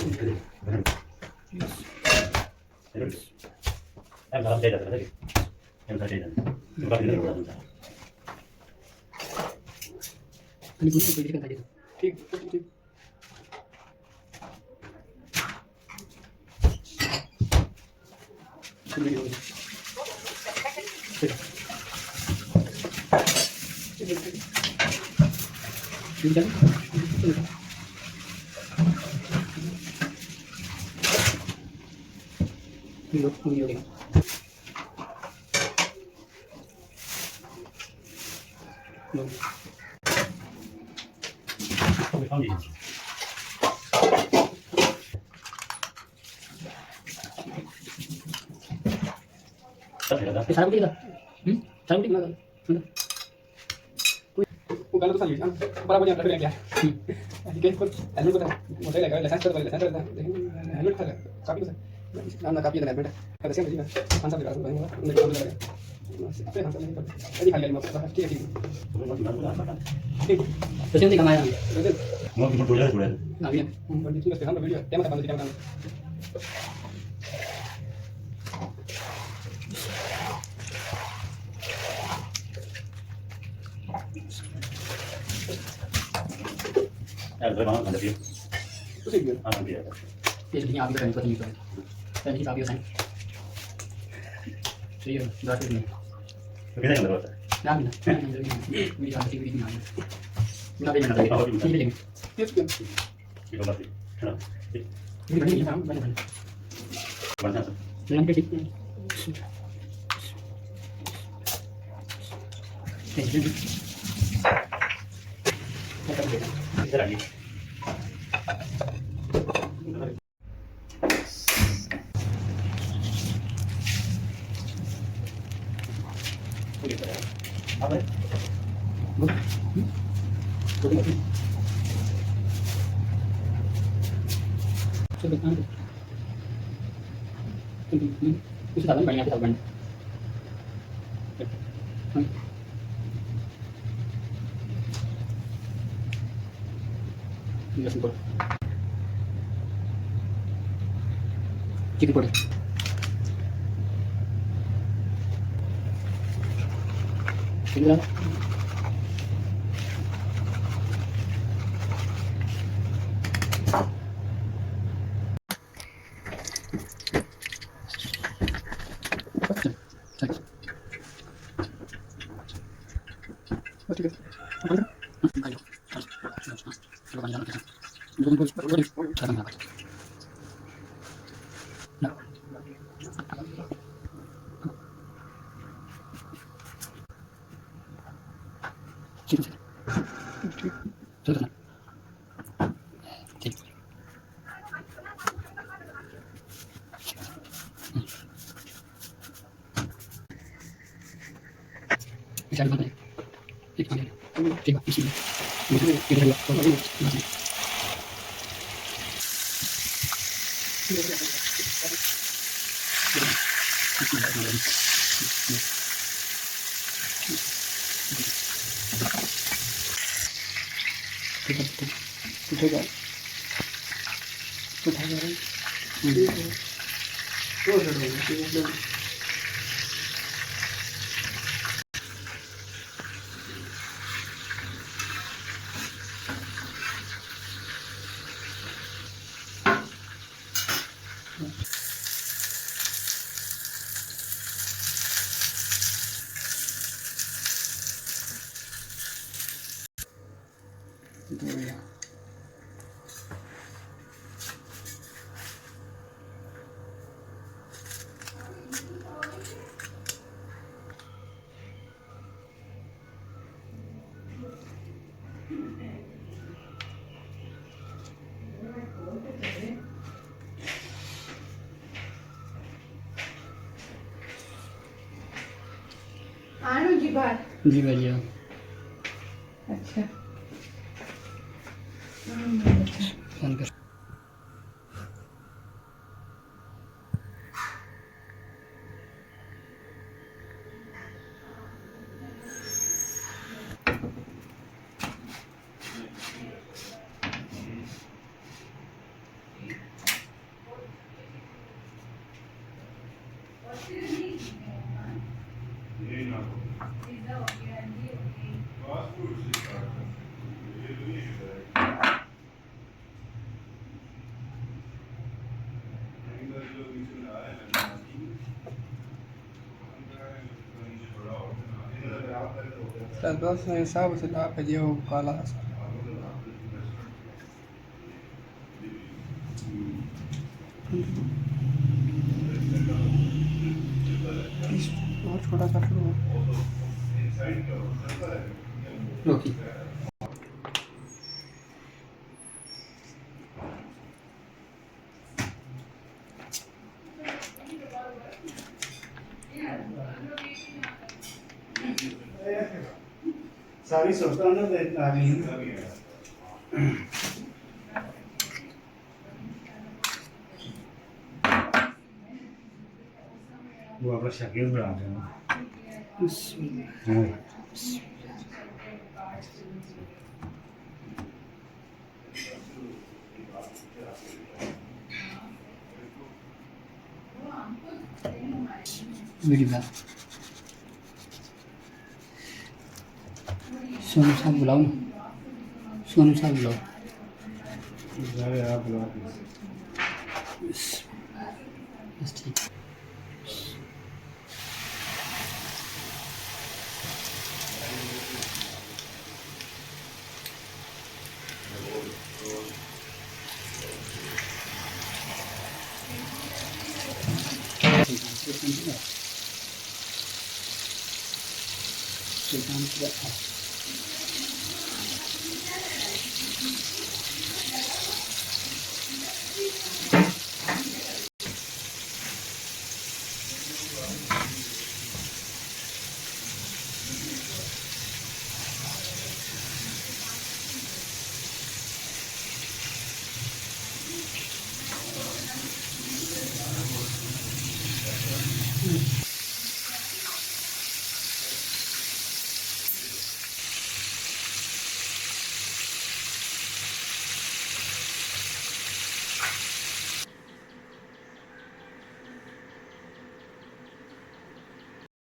em salam chay जाता है em salam chay जाता है तो काफी देर हो रहा है आणि गुरु पहिले kan tadi ठीक ठीक không gì Sarang kita. Sarang kita mana? Bukan itu saja, berapa banyak dari dia? Jadi kan, anu kita, model lagi, lesan kita, lesan kita, anu kita, kapi kita, nama kapi dan ada, ada siapa juga, hansa juga, banyak, untuk kapi kita, apa yang hansa ini? Jadi hal yang mau kita, kita ini, Terus yang tiga mana? jadi, mau kita boleh boleh Nggak bisa. jadi kita sekarang video, tema apa nanti tema apa? em tới đó là được Itu sih gitu. ăn gì Dia jadinya api kan seperti itu. Dan kita api kan. Iya, berarti ini. cái này là được Nah, ini. Ini ada TV ini. Ini ada yang ada. Ini ini. Itu kan, cái đó là gì Ini ini sama banyak. banyak Dengan kritik. Ini. cái là gì apa ya Sebut nanti. Ini sudah banyak kita banyak. Ini simpel. Cukup boleh. Tinggal. Bisa di mana ya? Di mana ya? Coba di sini. Ini dua. Kalau ini masih. Coba. आनू जी बाहर जी भैया अच्छा phone कर Las dos sabes el apellido Palas. बहुत छोटा सा शुरू है रोकी सारी सोचता ना आ गई हैं वो अपना शकील बना रहे हैं वीडियो सोनू साहब बुलाओ ना सोनू साहब बुलाओ आप बुला बस ठीक Sultan